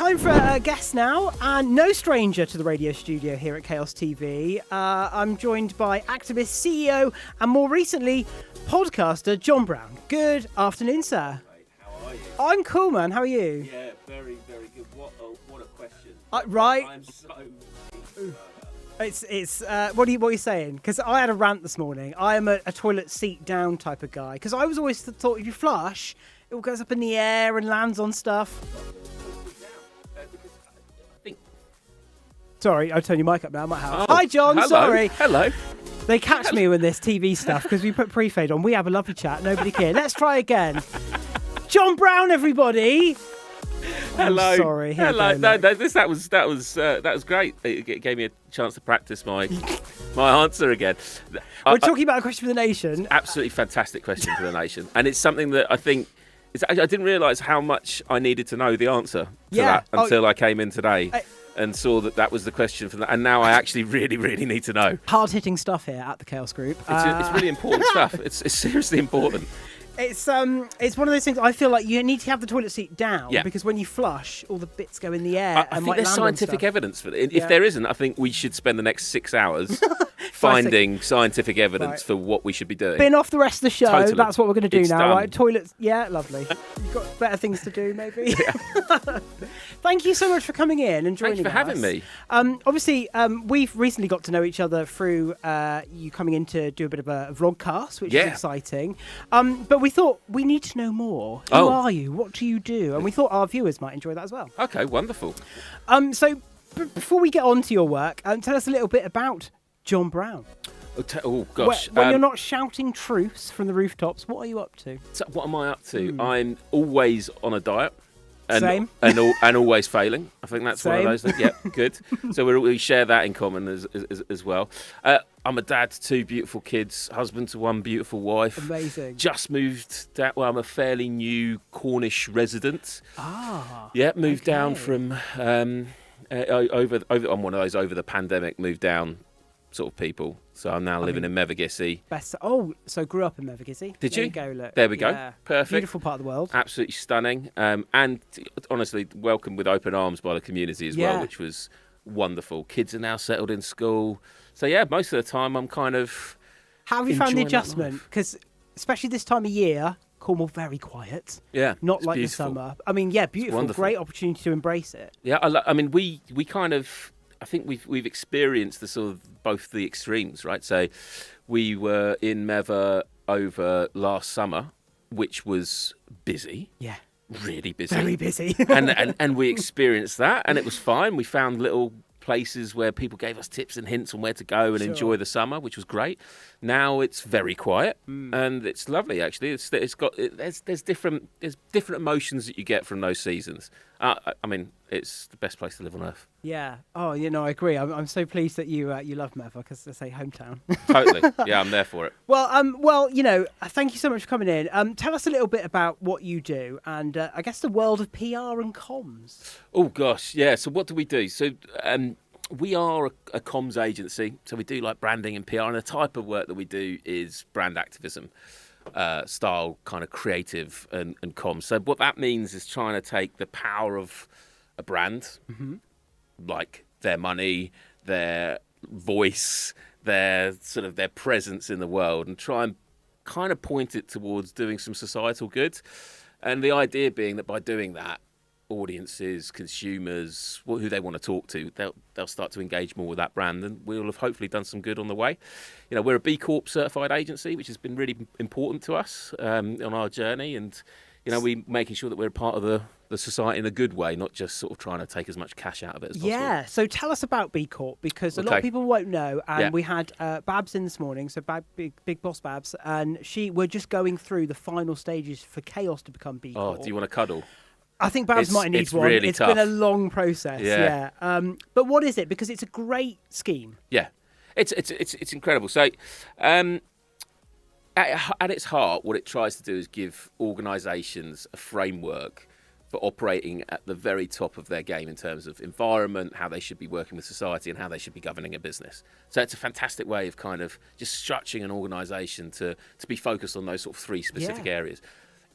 time for a guest now, and no stranger to the radio studio here at Chaos TV. I'm joined by Activist, CEO, and more recently, podcaster John Brown. Good afternoon, sir. How are you? I'm cool, man. How are you? Yeah, very, very good. What a question. Right. I'm so... It's what are you saying? Because I had a rant this morning. I am a toilet seat down type of guy. Because I was always thought if you flush, it all goes up in the air and lands on stuff. Sorry, I'll turn your mic up now. I might have. Hi, John. Hello. Sorry. Hello. They catch me with this TV stuff because we put pre-fade on. We have a lovely chat. Nobody cared. Let's try again. John Brown, everybody. Hello. I'm sorry. Here Hello. we go, That was great. It gave me a chance to practice my answer again. We're talking about a question for the nation. Absolutely fantastic question for the nation, and it's something that I think. I didn't realise how much I needed to know the answer to that until I came in today. And saw that was the question for that, and now I actually really, really need to know. Hard-hitting stuff here at the Chaos Group. It's really important stuff. It's seriously important. It's one of those things. I feel like you need to have the toilet seat down because when you flush, all the bits go in the air. I think there's scientific evidence for it. If there isn't, I think we should spend the next 6 hours finding scientific evidence for what we should be doing. Bin off the rest of the show. Totally. That's what we're going to do It's now, done. right? Toilets. Yeah, lovely. You've got better things to do, maybe. Thank you so much for coming in and joining us. Thanks for having me. Obviously, we've recently got to know each other through you coming in to do a bit of a vlogcast, which is exciting. But we thought we need to know more. Who are you? What do you do? And we thought our viewers might enjoy that as well. Okay, wonderful. So before we get on to your work, tell us a little bit about John Brown. Oh gosh. When you're not shouting truths from the rooftops, what are you up to? So what am I up to? I'm always on a diet. Same. And always failing. I think that's Same. one of those things. Yeah, good. So we share that in common as well. I'm a dad to 2 beautiful kids, husband to 1 beautiful wife. Amazing. Just moved down. Well, I'm a fairly new Cornish resident. Yeah, moved down from over. I'm one of those over the pandemic moved down sort of people. So I'm now living in Mevagissey. So grew up in Mevagissey. Did you? There you go, look. There we go. Yeah. Perfect. Beautiful part of the world. Absolutely stunning. And honestly, welcomed with open arms by the community as well, which was wonderful. Kids are now settled in school. So yeah, most of the time I'm kind of How have you found the enjoying that adjustment? Because especially this time of year, Cornwall very quiet. Yeah. Not it's like beautiful. the summer. I mean, yeah, beautiful. wonderful. Great opportunity to embrace it. Yeah, I mean, we kind of, I think we've experienced the sort of both the extremes, right? So we were in Meva over last summer, which was busy. Yeah. Really busy. Very busy. and we experienced that, and it was fine. We found little places where people gave us tips and hints on where to go and enjoy the summer, which was great. Now it's very quiet, and it's lovely actually. There's different emotions that you get from those seasons. I mean, it's the best place to live on earth. Yeah. Oh, I agree. I'm so pleased that you love Meva because I say hometown. Totally. Yeah, I'm there for it. Well, thank you so much for coming in. Tell us a little bit about what you do and I guess the world of PR and comms. Oh gosh, yeah. So what do we do? So we are a comms agency. So we do like branding and PR, and the type of work that we do is brand activism style, kind of creative and comms. So what that means is trying to take the power of a brand, like their money, their voice, their presence in the world, and try and kind of point it towards doing some societal good. And the idea being that by doing that, audiences, consumers, who they want to talk to, they'll start to engage more with that brand, and we'll have hopefully done some good on the way. We're a B Corp certified agency, which has been really important to us on our journey, and we making sure that we're part of the society in a good way, not just sort of trying to take as much cash out of it as possible. Yeah, so tell us about B Corp, because a lot of people won't know, and we had Babs in this morning, so big boss Babs, and we're just going through the final stages for Chaos to become B Corp. Oh, do you want to cuddle? I think Babs might need one. Really it's tough. been a long process. Yeah. But what is it? Because it's a great scheme. Yeah, it's incredible. So, at its heart, what it tries to do is give organisations a framework for operating at the very top of their game in terms of environment, how they should be working with society, and how they should be governing a business. So it's a fantastic way of kind of just structuring an organisation to be focused on those sort of 3 specific areas.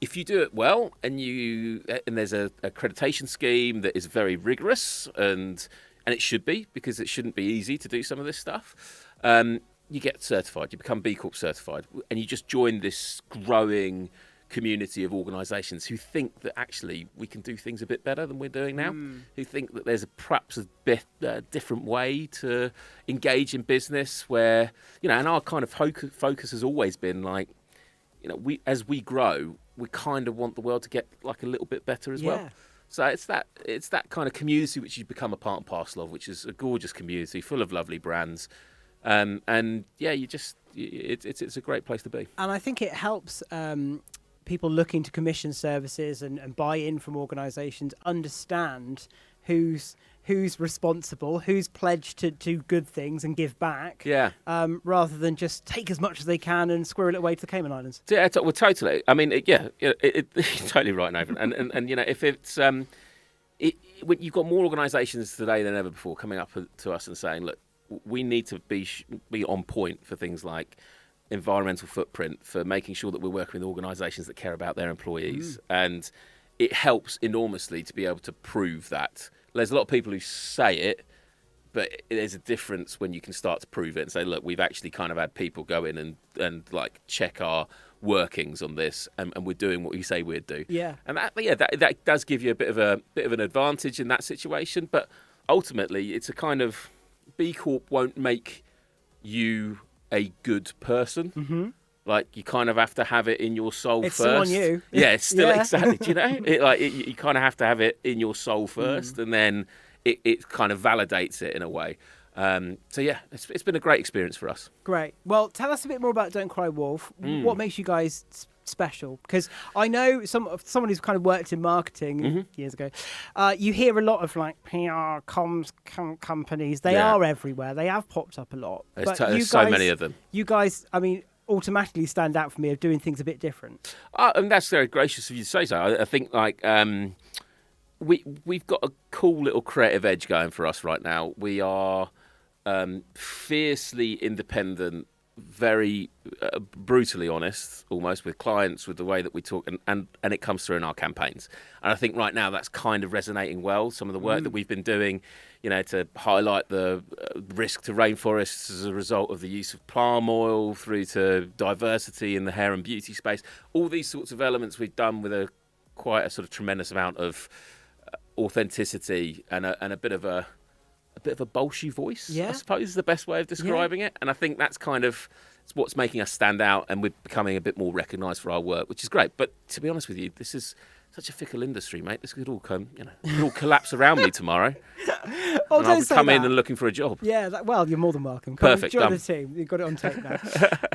if you do it well, and there's a accreditation scheme that is very rigorous, and it should be, because it shouldn't be easy to do some of this stuff. You get certified, you become B Corp certified, and you just join this growing community of organisations who think that actually we can do things a bit better than we're doing now, who think that there's perhaps a bit different way to engage in business, where, and our kind of focus has always been like, as we grow, we kind of want the world to get like a little bit better as well. So it's that kind of community which you become a part and parcel of, which is a gorgeous community full of lovely brands. And yeah, it's a great place to be. And I think it helps people looking to commission services and buy in from organisations understand who's responsible, who's pledged to do good things and give back, rather than just take as much as they can and squirrel it away to the Cayman Islands. Yeah, well, totally. I mean, you're totally right, Nathan. And if it's when you've got more organisations today than ever before coming up to us and saying, look, we need to be on point for things like environmental footprint, for making sure that we're working with organisations that care about their employees, and it helps enormously to be able to prove that. There's a lot of people who say it, but there's a difference when you can start to prove it and say, look, we've actually kind of had people go in and like check our workings on this, and we're doing what we say we'd do. Yeah. And that does give you a bit of an advantage in that situation. But ultimately, it's a kind of B Corp won't make you a good person. Mm-hmm. Like, you kind of have to have it in your soul first. It's still on you. Yeah, it's still exactly. Do you know? You kind of have to have it in your soul first, and then it kind of validates it in a way. So yeah, it's been a great experience for us. Great. Well, tell us a bit more about Don't Cry Wolf. What makes you guys special? Because I know someone who's kind of worked in marketing years ago. You hear a lot of like PR comms companies. They are everywhere. They have popped up a lot. There's so many of them. You guys, I mean, automatically stand out for me of doing things a bit different. And that's very gracious of you to say so. I think like we've got a cool little creative edge going for us right now. We are fiercely independent, very brutally honest, almost, with clients, with the way that we talk, and it comes through in our campaigns. And I think right now that's kind of resonating well. Some of the work that we've been doing, to highlight the risk to rainforests as a result of the use of palm oil, through to diversity in the hair and beauty space. All these sorts of elements we've done with quite a sort of tremendous amount of authenticity and a bit of a bolshy voice, I suppose is the best way of describing it. And I think that's kind of what's making us stand out, and we're becoming a bit more recognised for our work, which is great. But to be honest with you, this is such a fickle industry, mate. This could all collapse around me tomorrow. And I'll be coming in and looking for a job. Yeah, well, you're more than welcome. Perfect. Join the team. You've got it on tape now.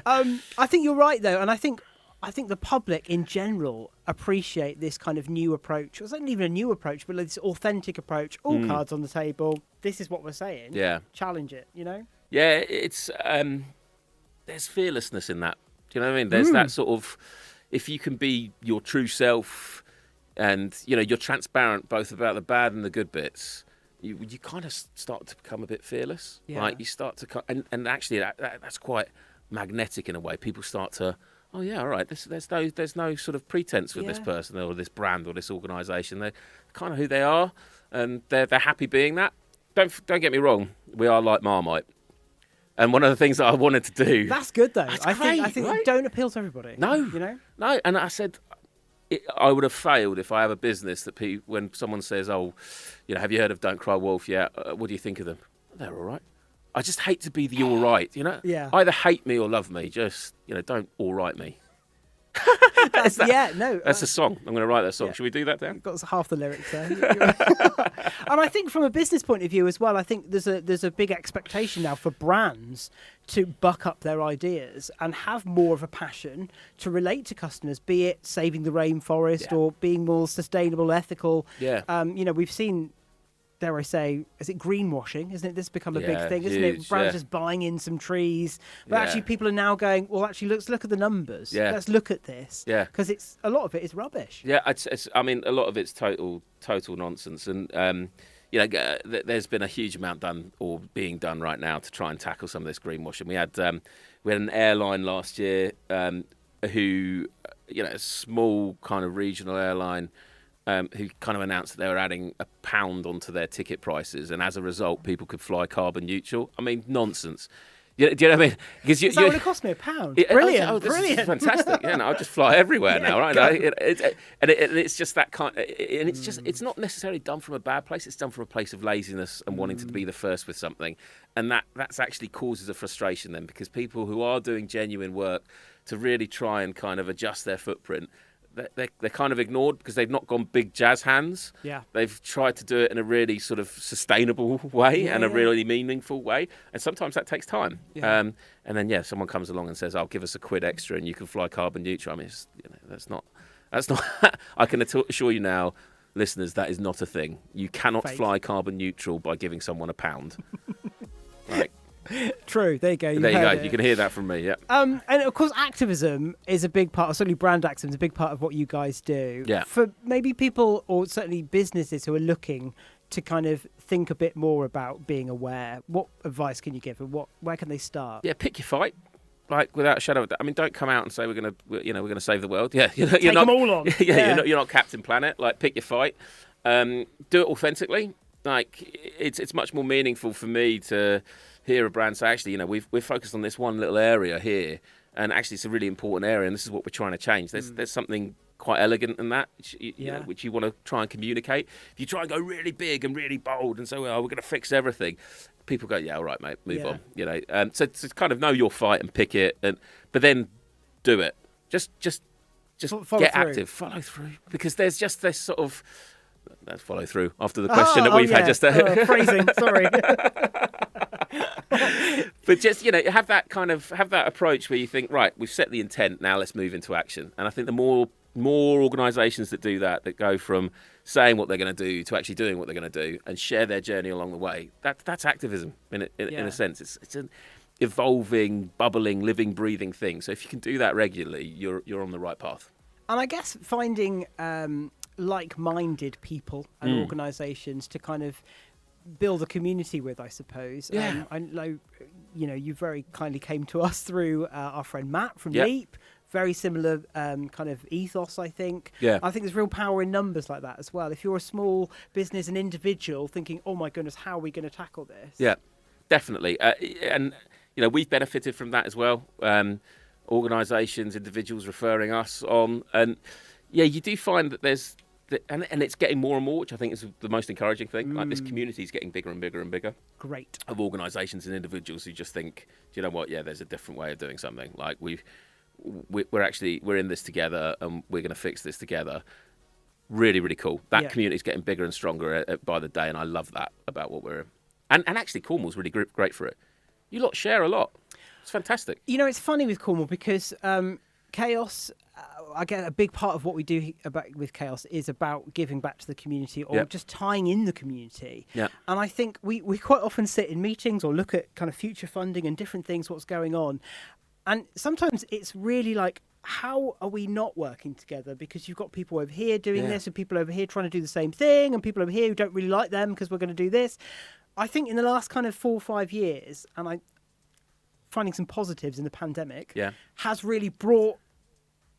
I think you're right, though, and I think the public in general appreciate this kind of new approach. It's not even a new approach, but this authentic approach. All cards on the table. This is what we're saying. Yeah. Challenge it, Yeah, it's there's fearlessness in that. Do you know what I mean? There's that sort of, if you can be your true self, and you're transparent both about the bad and the good bits, you kind of start to become a bit fearless. Yeah. Like, you start to, and actually that's quite magnetic in a way. People start to, oh yeah, all right. There's no sort of pretense with this person or this brand or this organisation. They're kind of who they are, and they're happy being that. Don't get me wrong. We are like Marmite, and one of the things that I wanted to do. That's good though. I think right? It don't appeal to everybody. No, no. And I said, I would have failed if I have a business that when someone says, "Oh, have you heard of Don't Cry Wolf yet? What do you think of them?" They're all right. I just hate to be the all right, Yeah. Either hate me or love me. Just, don't all right me. That's a song. I'm going to write that song. Should we do that then? Got half the lyrics there. And I think from a business point of view as well, I think there's a big expectation now for brands to buck up their ideas and have more of a passion to relate to customers, be it saving the rainforest or being more sustainable, ethical. Yeah. We've seen, dare I say, is it greenwashing? Isn't it? This has become a big thing, isn't it? Brands just buying in some trees. But actually people are now going, well, actually, let's look at the numbers. Yeah. Let's look at this. Yeah. Because a lot of it is rubbish. Yeah, I mean, a lot of it's total nonsense. And, there's been a huge amount done or being done right now to try and tackle some of this greenwashing. We had an airline last year who, a small kind of regional airline who kind of announced that they were adding £1 onto their ticket prices, and as a result, people could fly carbon neutral. I mean, nonsense. Do you know what I mean? Because is that what it cost me? £1? Brilliant, brilliant, is fantastic. Yeah, no, I'll just fly everywhere now, right? It's just that kind, and it's not necessarily done from a bad place. It's done from a place of laziness and wanting to be the first with something, and that's actually causes a frustration then, because people who are doing genuine work to really try and kind of adjust their footprint, they're kind of ignored because they've not gone big jazz hands. Yeah. They've tried to do it in a really sort of sustainable way and a really meaningful way. And sometimes that takes time. Yeah. And then, someone comes along and says, I'll give us £1 extra and you can fly carbon neutral. I mean, that's not, I can assure you now, listeners, that is not a thing. You cannot fly carbon neutral by giving someone £1. Like, true. There you go. There you go. You can hear that from me. Yeah. And of course, activism is a big part. Certainly, brand activism is a big part of what you guys do. Yeah. For maybe people, or certainly businesses who are looking to kind of think a bit more about being aware, what advice can you give, and where can they start? Yeah, pick your fight. Like, without a shadow of doubt. I mean, don't come out and say we're gonna save the world. Yeah, take them all on. You're not Captain Planet. Like, pick your fight. Do it authentically. Like, it's much more meaningful for me to hear a brand say, actually, we're focused on this one little area here, and actually it's a really important area, and this is what we're trying to change. There's something quite elegant in that, which you want to try and communicate. If you try and go really big and really bold and say, well, we're going to fix everything, people go, yeah, all right, mate, move on. So to kind of know your fight and pick it, but then do it. Just get active, follow through, because there's just this sort of follow through after the question that we've had just there. Phrasing, sorry. But just, have that approach where you think, right, we've set the intent, now let's move into action. And I think the more organisations that do that go from saying what they're going to do to actually doing what they're going to do and share their journey along the way, that's activism in a sense. It's an evolving, bubbling, living, breathing thing. So if you can do that regularly, you're on the right path. And I guess finding like-minded people and organisations to kind of build a community with, I suppose. Yeah. I know, you very kindly came to us through our friend Matt from Leap. Very similar kind of ethos, I think. Yeah. I think there's real power in numbers like that as well. If you're a small business, an individual thinking, oh my goodness, how are we going to tackle this? Yeah, definitely. And, we've benefited from that as well. Organisations, individuals referring us on. And, you do find that there's, and it's getting more and more, which I think is the most encouraging thing. Like, this community is getting bigger and bigger and bigger. Great. Of organisations and individuals who just think, do you know what? Yeah, there's a different way of doing something. Like, we're in this together, and we're going to fix this together. Really, really cool. That community is getting bigger and stronger by the day, and I love that about what we're in. And actually, Cornwall's really great for it. You lot share a lot. It's fantastic. It's funny with Cornwall because Chaos. I get a big part of what we do with Chaos is about giving back to the community or just tying in the community. Yeah. And I think we quite often sit in meetings or look at kind of future funding and different things, what's going on. And sometimes it's really like, how are we not working together? Because you've got people over here doing this and people over here trying to do the same thing and people over here who don't really like them because we're going to do this. I think in the last kind of 4 or 5 years, and I'm finding some positives in the pandemic, has really brought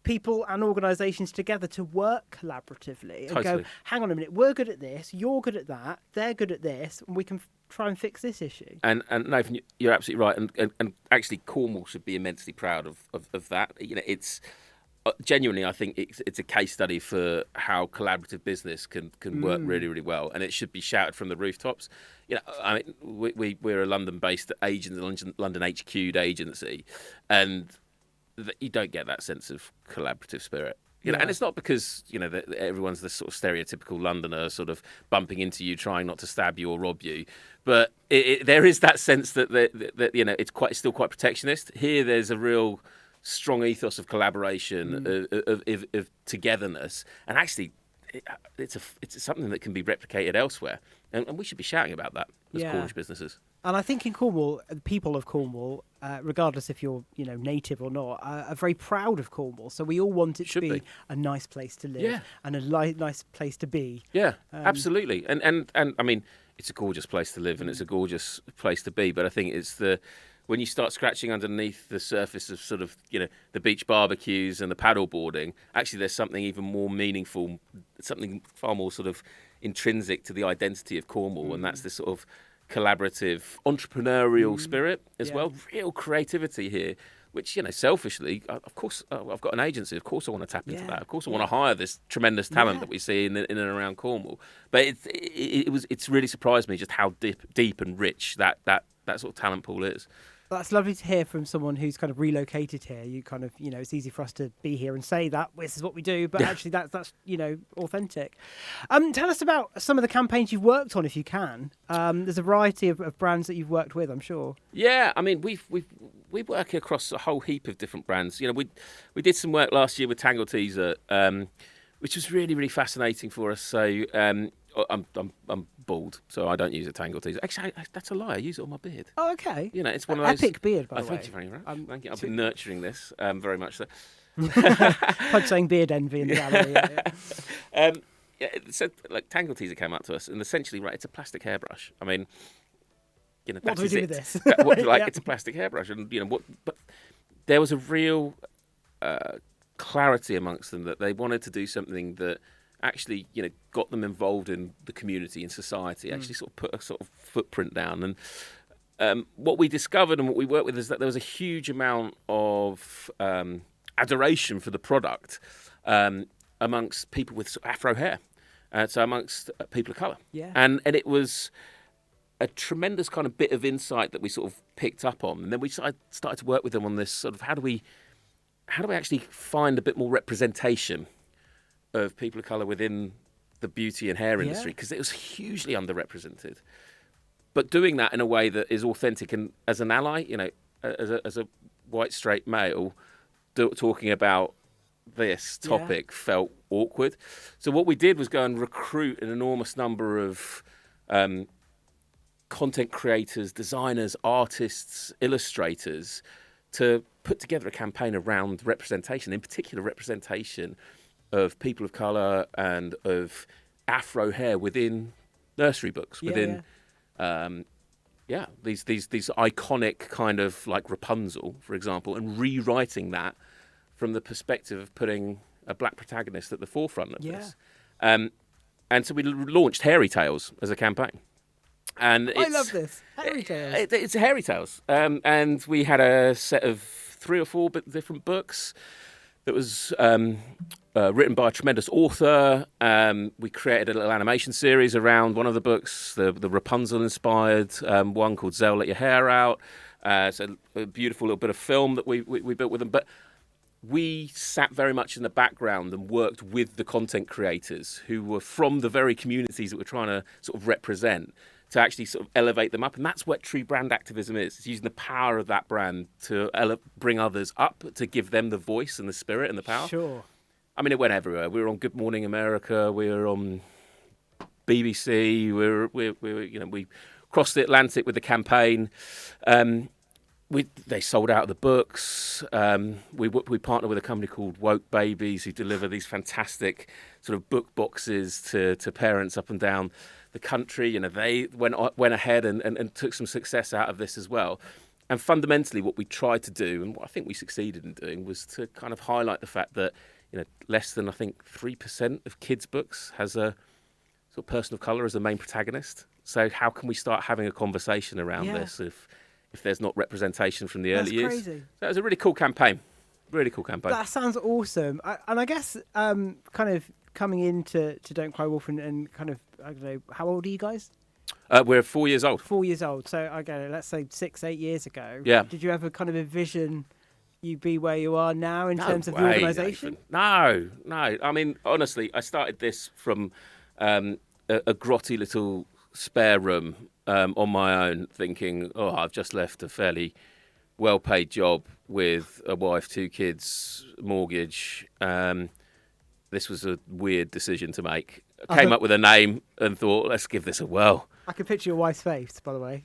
people and organisations together to work collaboratively and go, hang on a minute, we're good at this, you're good at that, they're good at this, and we can try and fix this issue. And Nathan, you're absolutely right. And actually, Cornwall should be immensely proud of that. It's genuinely, I think it's a case study for how collaborative business can work really, really well, and it should be shouted from the rooftops. I mean, we're a London-based agent, London HQ'd agency, and you don't get that sense of collaborative spirit. And it's not because, that everyone's the sort of stereotypical Londoner sort of bumping into you, trying not to stab you or rob you. But there is that sense that it's still quite protectionist. Here, there's a real strong ethos of collaboration, of togetherness. And actually, it's something that can be replicated elsewhere. And we should be shouting about that as Cornish businesses. And I think in Cornwall, the people of Cornwall, regardless if you're native or not, are very proud of Cornwall. So we all want it to be a nice place to live and a nice place to be. Yeah, absolutely. And I mean, it's a gorgeous place to live and it's a gorgeous place to be. But I think it's when you start scratching underneath the surface of sort of, the beach barbecues and the paddle boarding, actually there's something even more meaningful, something far more sort of intrinsic to the identity of Cornwall, and that's this sort of collaborative, entrepreneurial spirit as well, real creativity here, which, selfishly, of course, I've got an agency. Of course I want to tap into that. Of course I want to hire this tremendous talent that we see in and around Cornwall. But it's really surprised me just how deep and rich that sort of talent pool is. That's lovely to hear from someone who's kind of relocated here. You kind of, it's easy for us to be here and say that this is what we do, but actually that's authentic. Tell us about some of the campaigns you've worked on, if you can. There's a variety of brands that you've worked with, I'm sure. Yeah, I mean, we work across a whole heap of different brands. We did some work last year with Tangle Teezer, which was really, really fascinating for us. So I'm bald, so I don't use a Tangle Teezer. Actually, that's a lie. I use it on my beard. Oh, okay. It's one of those epic beard, by the way. Thank you very much. Thank you. I've been nurturing this very much. So. I'm saying beard envy in the gallery. So like Tangle Teezer came up to us, and essentially, right, it's a plastic hairbrush. I mean, what do we do with this? It's a plastic hairbrush, and but there was a real clarity amongst them that they wanted to do something that actually, got them involved in the community and society, actually sort of put a sort of footprint down. And what we discovered and what we worked with is that there was a huge amount of adoration for the product amongst people with Afro hair, so amongst people of colour. Yeah. And it was a tremendous kind of bit of insight that we sort of picked up on. And then we started to work with them on this sort of how do we actually find a bit more representation of people of colour within the beauty and hair industry, because it was hugely underrepresented. But doing that in a way that is authentic, and as an ally, as a white straight male, talking about this topic felt awkward. So what we did was go and recruit an enormous number of content creators, designers, artists, illustrators, to put together a campaign around representation, in particular representation of people of colour and of Afro hair within nursery books, within these iconic kind of like Rapunzel, for example, and rewriting that from the perspective of putting a black protagonist at the forefront of this. And so we launched Hairy Tales as a campaign. And I love this. Hairy Tales. It's Hairy Tales. And we had a set of 3 or 4 different books that was written by a tremendous author. We created a little animation series around one of the books, the Rapunzel-inspired one called Zell, Let Your Hair Out. So a beautiful little bit of film that we built with them. But we sat very much in the background and worked with the content creators who were from the very communities that we're trying to sort of represent, to actually sort of elevate them up. And that's what true brand activism is. It's using the power of that brand to bring others up, to give them the voice and the spirit and the power. Sure. I mean, it went everywhere. We were on Good Morning America. We were on BBC. We crossed the Atlantic with the campaign. They sold out of the books. We partnered with a company called Woke Babies, who deliver these fantastic sort of book boxes to parents up and down the country. They went ahead and took some success out of this as well. And fundamentally, what we tried to do, and what I think we succeeded in doing, was to kind of highlight the fact that less than, I think, 3% of kids' books has a sort of person of colour as the main protagonist. So how can we start having a conversation around this if there's not representation from the early years? That's crazy. So it was a really cool campaign. Really cool campaign. That sounds awesome. And I guess kind of coming into Don't Cry Wolf and kind of, I don't know, how old are you guys? We're 4 years old. 4 years old. So, okay, let's say 6-8 years ago. Yeah. Did you ever kind of envision you be where you are now in terms of the organisation? No. I mean, honestly, I started this from a grotty little spare room on my own, thinking, I've just left a fairly well-paid job with a wife, 2 kids, mortgage. This was a weird decision to make. I came up with a name and thought, let's give this a whirl. I can picture your wife's face, by the way.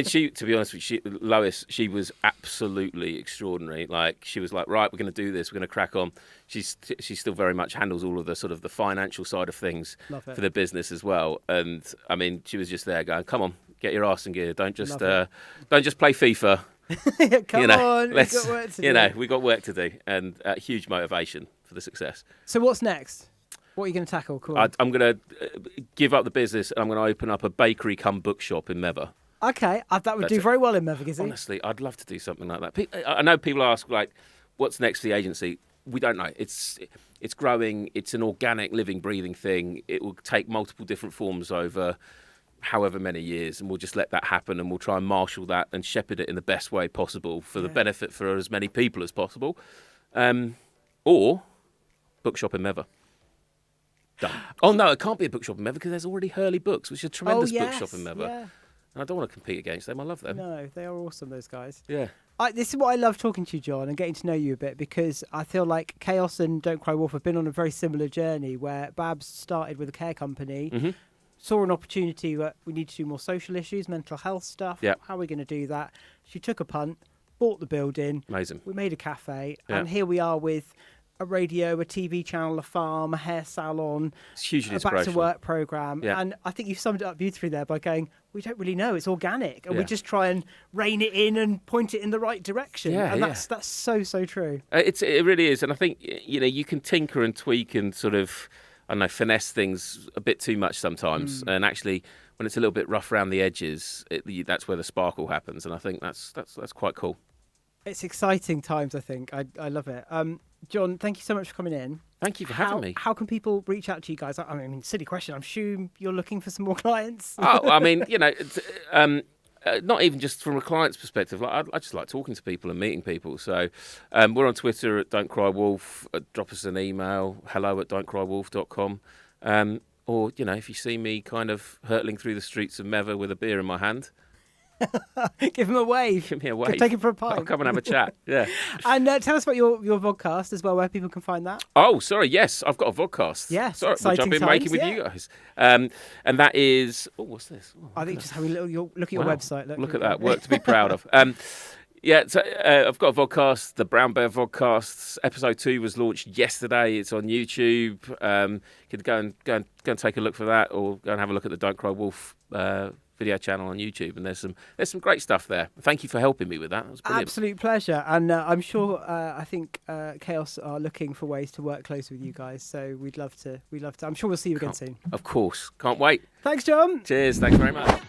She, to be honest with you, Lois, she was absolutely extraordinary. Like, she was like, right, we're going to do this. We're going to crack on. She still very much handles all of the sort of the financial side of things for the business as well. And I mean, she was just there going, come on, get your arse in gear. Don't just play FIFA. Come on, we've got work to do. We've got work to do, and huge motivation for the success. So what's next? What are you going to tackle? Cool. I'm going to give up the business, and I'm going to open up a bakery cum bookshop in Meva. Okay, that would do very well in Meva, Gizzy. Honestly, I'd love to do something like that. I know people ask, like, what's next for the agency? We don't know. It's growing. It's an organic, living, breathing thing. It will take multiple different forms over however many years, and we'll just let that happen, and we'll try and marshal that and shepherd it in the best way possible for the benefit for as many people as possible. Or bookshop in Meva. Done. Oh no, it can't be a bookshop in Meva because there's already Hurley Books, which is a tremendous bookshop in Meva. Yeah. And I don't want to compete against them. I love them. No, they are awesome, those guys. Yeah. This is what I love talking to you, John, and getting to know you a bit, because I feel like Chaos and Don't Cry Wolf have been on a very similar journey where Babs started with a care company, saw an opportunity that we need to do more social issues, mental health stuff. Yeah. How are we going to do that? She took a punt, bought the building. Amazing. We made a cafe, and here we are with a radio, a TV channel, a farm, a hair salon, It's hugely a back to inspirational. work program. Yeah. And I think you summed it up beautifully there by going, we don't really know, it's organic, and we just try and rein it in and point it in the right direction. And that's so true. It really is. And I think, you can tinker and tweak and sort of, I don't know, finesse things a bit too much sometimes. And actually, when it's a little bit rough around the edges, that's where the sparkle happens. And I think that's quite cool. It's exciting times, I think. I love it. John, thank you so much for coming in. Thank you for having me. How can people reach out to you guys? I mean, silly question. I'm sure you're looking for some more clients. Oh, I mean, not even just from a client's perspective. Like, I just like talking to people and meeting people. So we're on Twitter at Don't Cry Wolf. Drop us an email, hello@don'tcrywolf.com. Or, if you see me kind of hurtling through the streets of Meva with a beer in my hand, Give him a wave. give me a wave. Take him for a pint. I'll come and have a chat. Yeah. And tell us about your podcast as well, where people can find that. Oh, sorry. Yes, I've got a vodcast. Yes, sorry, which I've been exciting making with times, you guys. And that is. Oh, what's this? Oh, I think just having a little look at your wow. website. Look at that. Work to be proud of. So I've got a vodcast, the Brown Bear Vodcasts. Episode 2 was launched yesterday. It's on YouTube. You could go and take a look for that, or go and have a look at the Don't Cry Wolf video channel on YouTube. And there's some great stuff there. Thank you for helping me with that. It was brilliant. Absolute pleasure. And I'm sure I think Chaos are looking for ways to work closely with you guys. So we'd love to. I'm sure we'll see you again soon. Of course. Can't wait. Thanks, John. Cheers. Thanks very much.